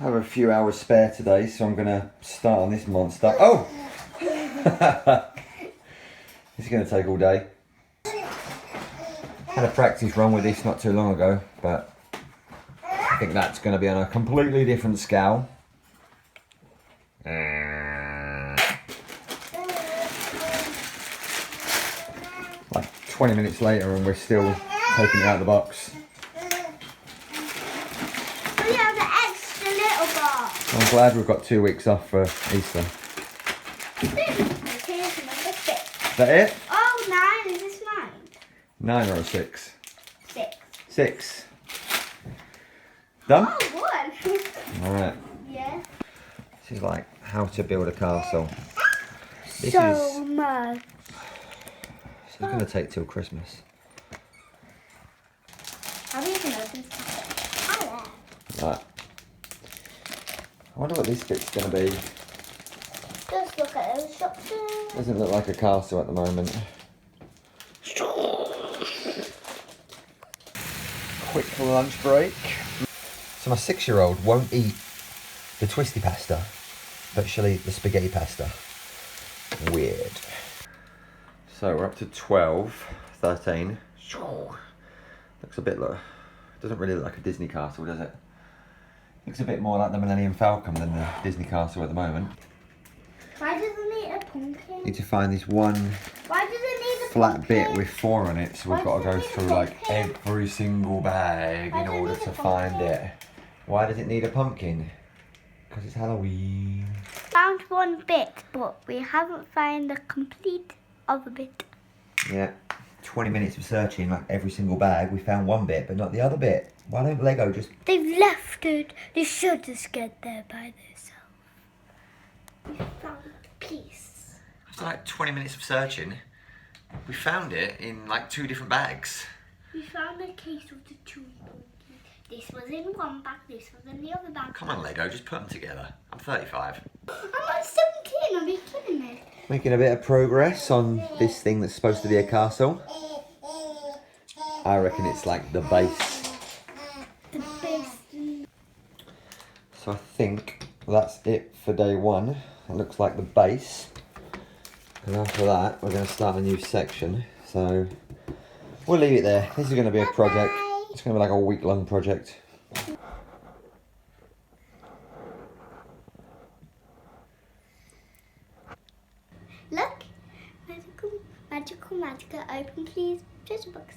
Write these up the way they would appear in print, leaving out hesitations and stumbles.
I have a few hours spare today, so I'm going to start on this monster. Oh! This is going to take all day. Had a practice run with this not too long ago, but I think that's going to be on a completely different scale. Like 20 minutes later and we're still taking it out of the box. We have an extra little box. I'm glad we've got 2 weeks off for Easter. Is that it? Oh, 9. Is this 9? 9 or a 6? 6. 6. Done? Oh, 1. Alright. Yeah. This is like how to build a castle. This so is much. It's going to take till Christmas. How do you even open stuff? Right. I wonder what this bit's going to be. Just look at the instructions. Doesn't look like a castle at the moment. Quick lunch break. So my 6-year-old won't eat the twisty pasta, but she'll eat the spaghetti pasta. Weird. So we're up to 12, 13. Looks a bit like, doesn't really look like a Disney castle, does it? Looks a bit more like the Millennium Falcon than the Disney castle at the moment. Why does it need a pumpkin? Need to find this one Why does it need a flat pumpkin? bit with 4 on it, so we've got to go through like every single bag in order to find it. Why does it need a pumpkin? Because it's Halloween. Found one bit, but we haven't found the complete other bit. Yeah, 20 minutes of searching like every single bag. We found one bit, but not the other bit. Why don't Lego just... They've left it. They should just get there by themselves. We found a piece. After like 20 minutes of searching, we found it in like 2 different bags. We found a case of the 2 pumpkins. This was in one bag, this was in the other bag. Come on, Lego, just put them together. I'm 35. I'm like 17, are you kidding me? Making a bit of progress on this thing that's supposed to be a castle. I reckon it's like the base. The base. So I think that's it for day 1. It looks like the base. And after that, we're going to start a new section. So we'll leave it there. This is going to be a project. It's going to be like a week-long project. Look, magical, open please, treasure box.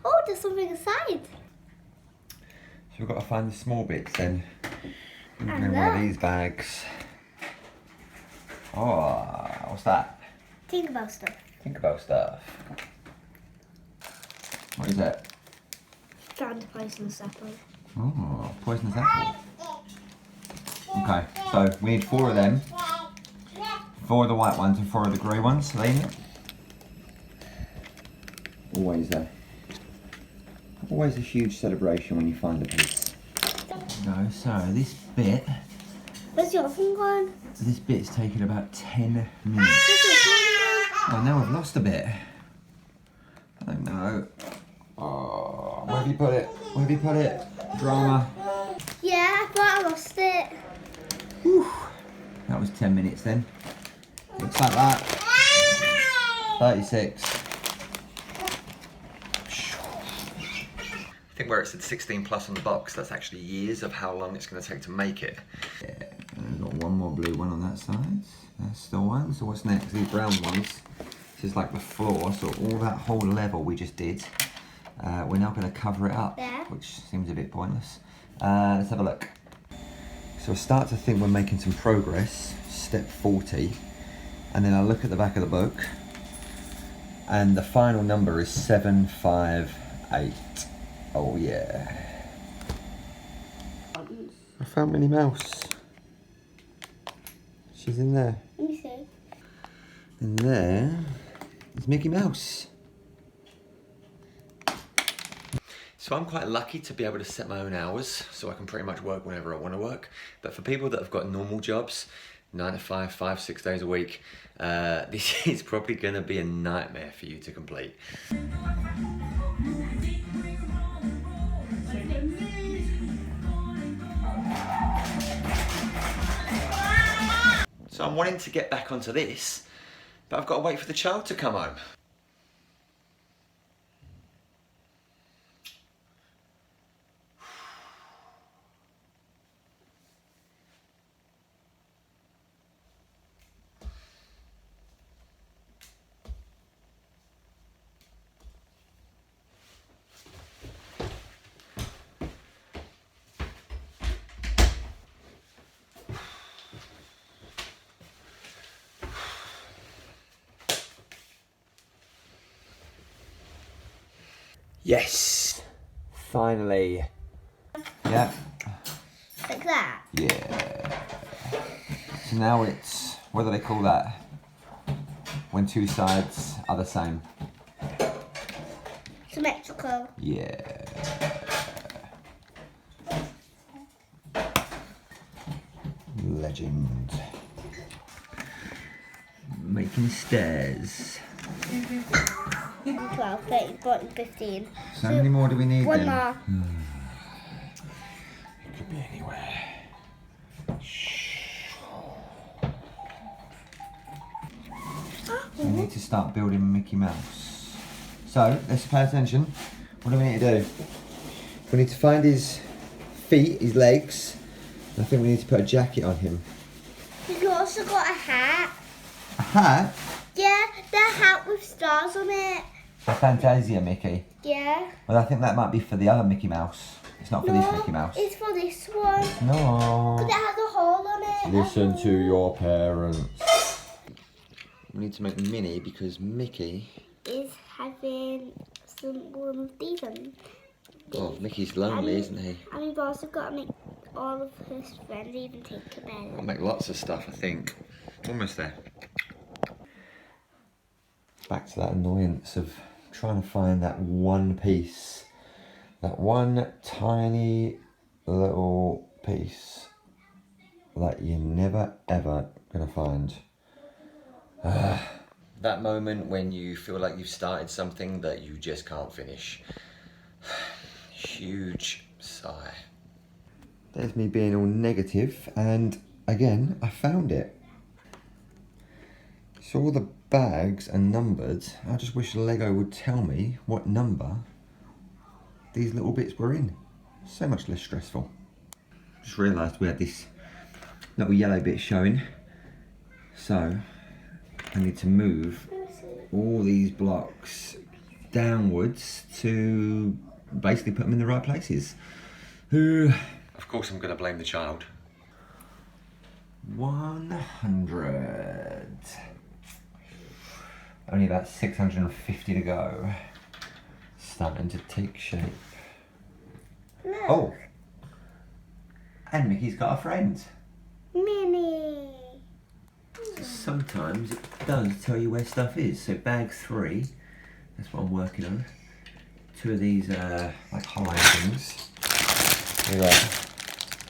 Oh, there's something inside. So we've got to find the small bits then. In And one of look. these bags. Oh, what's that? Think about stuff. Think about stuff. What is it? Found a poisonous apple. Oh, poisonous apple. Okay, so we need 4 of them. 4 of the white ones and 4 of the grey ones. Are they in it? Always a huge celebration when you find a piece. No, so this bit, Where's your thing gone? this bit's taken about 10 minutes. Where's your thing Oh, now I've lost a bit. I don't know. Oh, where have you put it? Where have you put it? Drama. gone? Yeah, I thought I lost it. Whew. That was 10 minutes then. Looks like that. 36. I think where it said 16 plus on the box, that's actually years of how long it's going to take to make it. Yeah, and I've got one more blue one on that side. That's the one. So what's next? These brown ones. This is like the floor, so all that whole level we just did, we're now going to cover it up, Yeah. which seems a bit pointless. Let's have a look. So I start to think we're making some progress, step 40, and then I look at the back of the book, and the final number is 758. Oh yeah. I found Minnie Mouse. She's in there. Let me see. And there is Mickey Mouse. So I'm quite lucky to be able to set my own hours, so I can pretty much work whenever I want to work. But for people that have got normal jobs, 9 to 5, 5, 6 days a week, this is probably going to be a nightmare for you to complete. So I'm wanting to get back onto this, but I've got to wait for the child to come home. Yes! Finally. Yeah. Like that? Yeah. So now it's, what do they call that? When two sides are the same. Symmetrical. Yeah. Legend. Making stairs. 12, 13, 14, 15. So how many more do we need One then? more. It could be anywhere. We need to start building Mickey Mouse. So, let's pay attention. What do we need to do? We need to find his feet, his legs. I think we need to put a jacket on him. You've also got a hat. A hat? Yeah, the hat with stars on it. A Fantasia Mickey. Yeah. Well, I think that might be for the other Mickey Mouse. It's not for this Mickey Mouse. It's for this one. No. But it has a hole on it. Listen to your parents. We need to make Minnie because Mickey Is having one of these on. Oh, Mickey's lonely, isn't he? And we've also got to make all of his friends even think about it. I'll make lots of stuff, I think. Almost there. Back to that annoyance of trying to find that one piece. That one tiny little piece that you're never ever gonna find. That moment when you feel like you've started something that you just can't finish. Huge sigh. There's me being all negative, and again, I found it. So all the bags are numbered. I just wish Lego would tell me what number these little bits were in. So much less stressful. Just realised we had this little yellow bit showing. So I need to move all these blocks downwards to basically put them in the right places. Of course I'm going to blame the child. 100. Only about 650 to go. Starting to take shape. Look. Oh! And Mickey's got a friend. Minnie. Sometimes it does tell you where stuff is. So bag 3, that's what I'm working on. 2 of these like hollow things. We got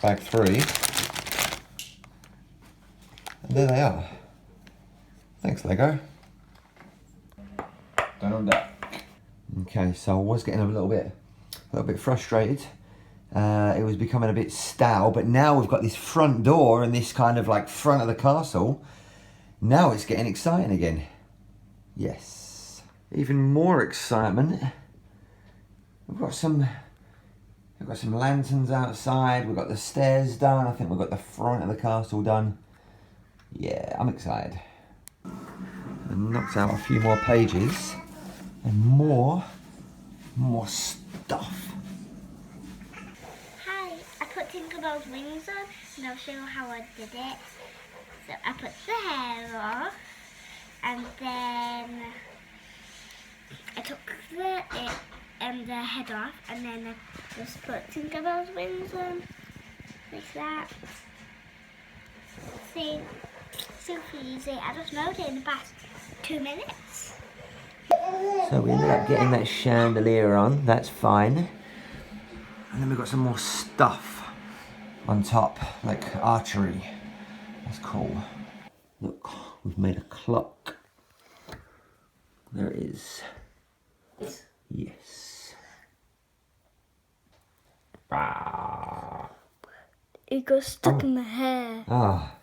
bag 3. And there they are. Thanks, Lego. Done on that. Okay, so I was getting a little bit frustrated. It was becoming a bit stale, but now we've got this front door and this kind of like front of the castle. Now it's getting exciting again. Yes. Even more excitement. We've got some lanterns outside. We've got the stairs done. I think we've got the front of the castle done. Yeah, I'm excited. I knocked out a few more pages and more stuff. Hi, I put Tinkerbell's wings on and I'll show you how I did it. So I put the hair off and then I took the head off and then I just put Tinkerbell's wings on like that. See, super easy. I just made it in the past 2 minutes. So we ended up getting that chandelier on, that's fine. And then we've got some more stuff on top, like archery. That's cool. Look, we've made a clock. There it is. Yes. Ah. It got stuck in my hair. Ah.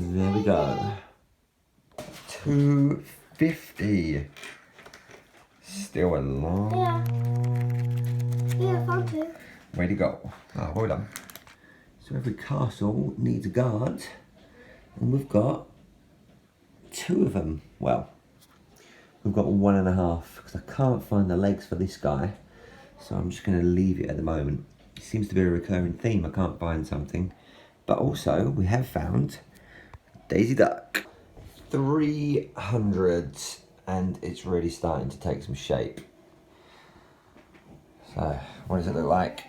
There we go. 250. Still a long way to go. Oh, well done. So every castle needs a guard, and we've got 2 of them. Well, we've got 1.5 because I can't find the legs for this guy, so I'm just going to leave it at the moment. It seems to be a recurring theme. I can't find something, but also we have found Daisy Duck. 300, and it's really starting to take some shape. So what does it look like?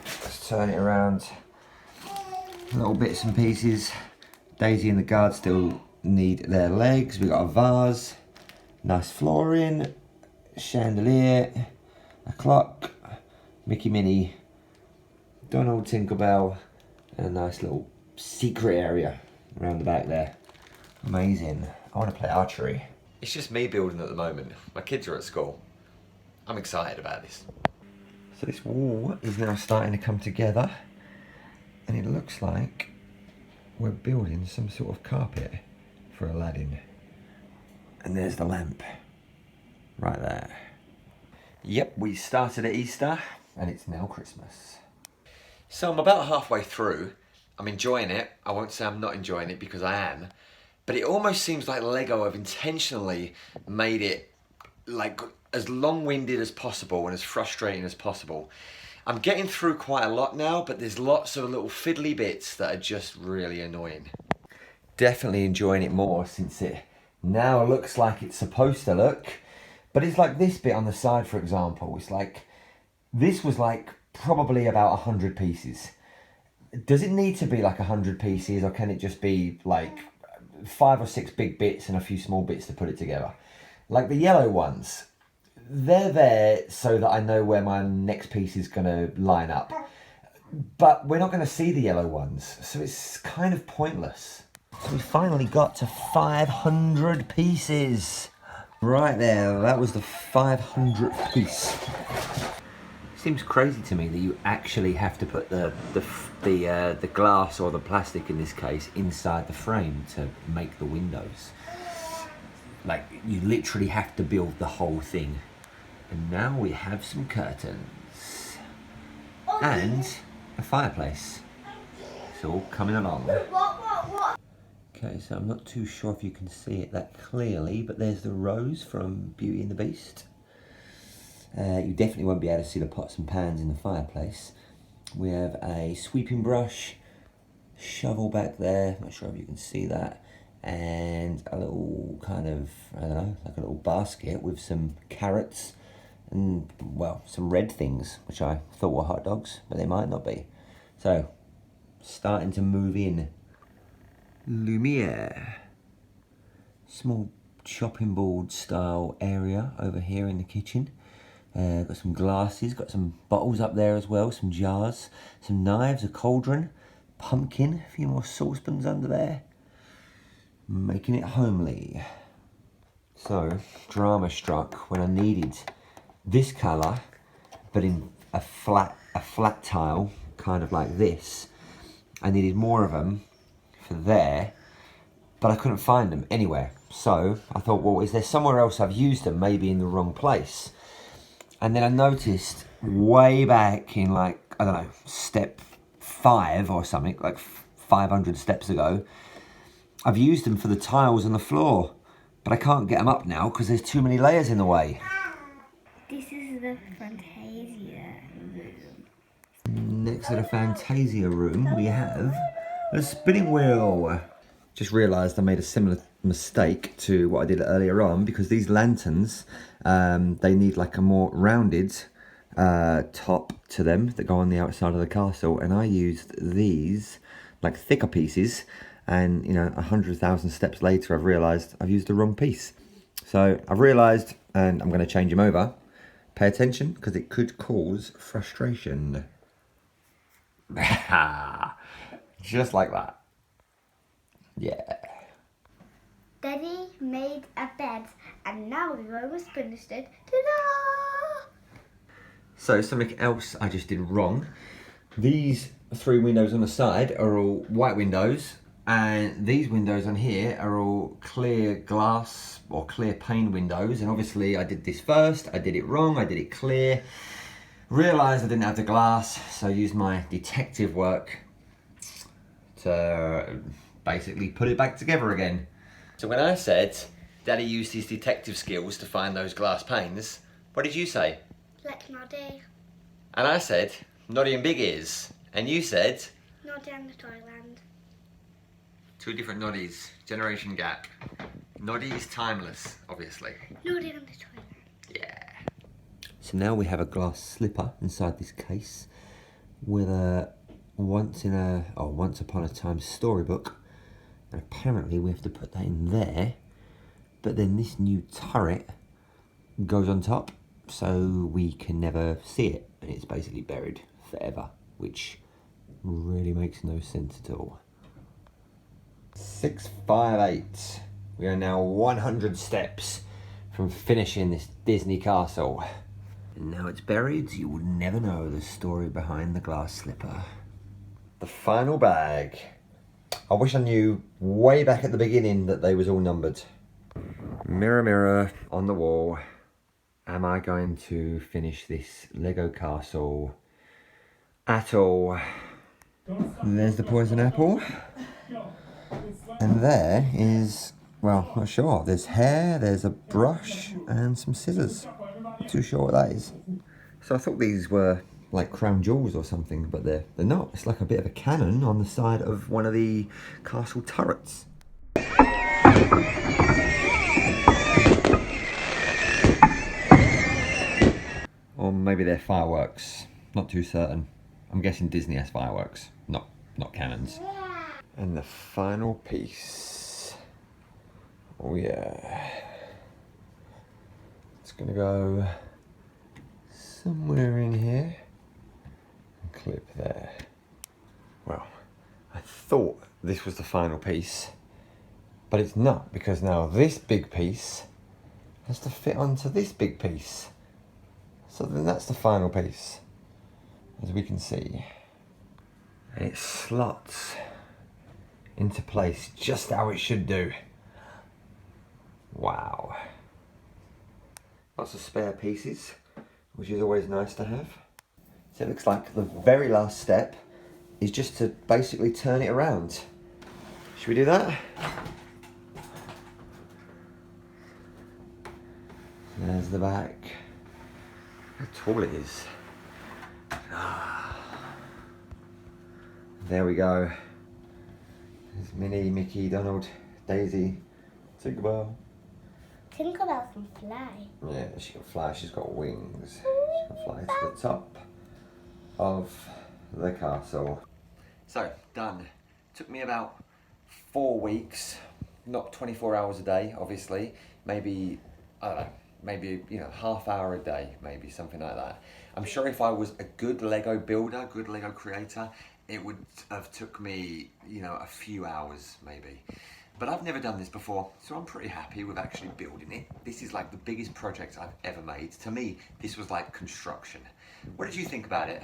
Let's turn it around. Little bits and pieces. Daisy and the guard still need their legs. We've got a vase, nice flooring, chandelier, a clock, Mickey Minnie, Donald Tinkerbell, and a nice little secret area around the back there. Amazing. I want to play archery. It's just me building at the moment. My kids are at school. I'm excited about this. So this wall is now starting to come together, and it looks like we're building some sort of carpet for Aladdin. And there's the lamp right there. Yep, we started at Easter and it's now Christmas. So I'm about halfway through. I'm enjoying it. I won't say I'm not enjoying it because I am. But it almost seems like Lego have intentionally made it like as long-winded as possible and as frustrating as possible. I'm getting through quite a lot now, but there's lots of little fiddly bits that are just really annoying. Definitely enjoying it more since it now looks like it's supposed to look. But it's like this bit on the side, for example. It's like, this was like probably about 100 pieces. Does it need to be like 100 pieces, or can it just be like 5 or 6 big bits and a few small bits to put it together? Like the yellow ones, they're there so that I know where my next piece is going to line up. But we're not going to see the yellow ones, so it's kind of pointless. So we finally got to 500 pieces. Right there, that was the 500th piece. Seems crazy to me that you actually have to put the glass, or the plastic in this case, inside the frame to make the windows. Like, you literally have to build the whole thing. And now we have some curtains. And a fireplace. It's all coming along. Okay, so I'm not too sure if you can see it that clearly, but there's the rose from Beauty and the Beast. You definitely won't be able to see the pots and pans in the fireplace. We have a sweeping brush, shovel back there, not sure if you can see that, and a little kind of, I don't know, like a little basket with some carrots and, well, some red things, which I thought were hot dogs, but they might not be. So, starting to move in. Lumiere. Small chopping board style area over here in the kitchen. Got some glasses, got some bottles up there as well, some jars, some knives, a cauldron, pumpkin, a few more saucepans under there. Making it homely. So, drama struck when I needed this colour, but in a flat tile, kind of like this. I needed more of them for there, but I couldn't find them anywhere. So I thought, well, is there somewhere else I've used them, maybe in the wrong place? And then I noticed way back in, like, I don't know, step 5 or something, like 500 steps ago, I've used them for the tiles on the floor, but I can't get them up now because there's too many layers in the way. This is the Fantasia room. Next to the Fantasia room, we have a spinning wheel. Just realised I made a similar mistake to what I did earlier on, because these lanterns, they need like a more rounded top to them that go on the outside of the castle, and I used these like thicker pieces, and you know, 100,000 steps later I've realised I've used the wrong piece. So I've realised, and I'm going to change them over. Pay attention, because it could cause frustration. Just like that. Yeah. Daddy made a bed, and now we're almost finished it. Ta-da! So something else I just did wrong. These 3 windows on the side are all white windows, And these windows on here are all clear glass or clear pane windows. And obviously I did this first, I did it wrong, I did it clear. Realised I didn't have the glass, so I used my detective work to basically put it back together again. So when I said Daddy used his detective skills to find those glass panes, what did you say? Like Noddy. And I said, Noddy and Big Ears. And you said? Noddy and the Toyland. Two different Noddies, generation gap. Noddy is timeless, obviously. Noddy and the Toyland. Yeah. So now we have a glass slipper inside this case with a once upon a time storybook. And apparently we have to put that in there. But then this new turret goes on top so we can never see it. And it's basically buried forever, which really makes no sense at all. 658. We are now 100 steps from finishing this Disney castle. And now it's buried, you will never know the story behind the glass slipper. The final bag. I wish I knew way back at the beginning that they was all numbered. Mirror, mirror on the wall. Am I going to finish this Lego castle at all? There's the poison apple. And there is, well, not sure. There's hair, there's a brush, and some scissors. Not too sure what that is. So I thought these were like crown jewels or something, but they're not. It's like a bit of a cannon on the side of one of the castle turrets. Or maybe they're fireworks. Not too certain. I'm guessing Disney has fireworks, not cannons. And the final piece. Oh yeah. It's gonna go somewhere in here. And clip there. Well, I thought this was the final piece, but it's not, because now this big piece has to fit onto this big piece. So then that's the final piece, as we can see. And it slots into place just how it should do. Wow. Lots of spare pieces, which is always nice to have. So it looks like the very last step is just to basically turn it around. Should we do that? There's the back. How tall it is. There we go. There's Minnie, Mickey, Donald, Daisy, Tinkerbell. Tinkerbell can fly. Yeah, she can fly. She's got wings. She can fly to the top of the castle. So, done. Took me about 4 weeks, not 24 hours a day, obviously. Maybe, I don't know, maybe, half hour a day, maybe something like that. I'm sure if I was a good Lego builder, good Lego creator, it would have took me, a few hours maybe. But I've never done this before, so I'm pretty happy with actually building it. This is like the biggest project I've ever made. To me, this was like construction. What did you think about it?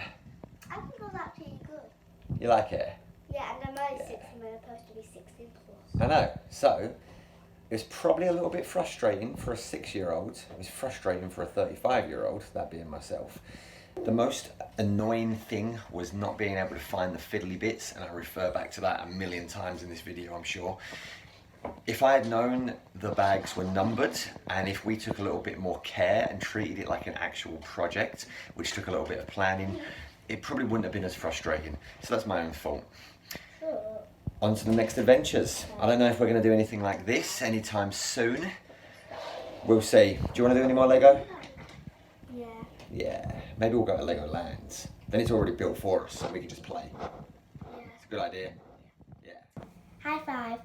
I think it was actually good. You like it? Yeah, and I'm only 6 and I'm supposed to be 16 plus. I know. So, it was probably a little bit frustrating for a 6-year-old. It was frustrating for a 35-year-old, that being myself. The most annoying thing was not being able to find the fiddly bits, and I refer back to that a million times in this video, I'm sure. If I had known the bags were numbered, and if we took a little bit more care and treated it like an actual project, which took a little bit of planning, it probably wouldn't have been as frustrating. So that's my own fault. On to the next adventures. I don't know if we're going to do anything like this anytime soon. We'll see. Do you want to do any more Lego? Yeah. Yeah, maybe we'll go to Legoland. Then it's already built for us, so we can just play. Yeah. It's a good idea. Yeah. High five.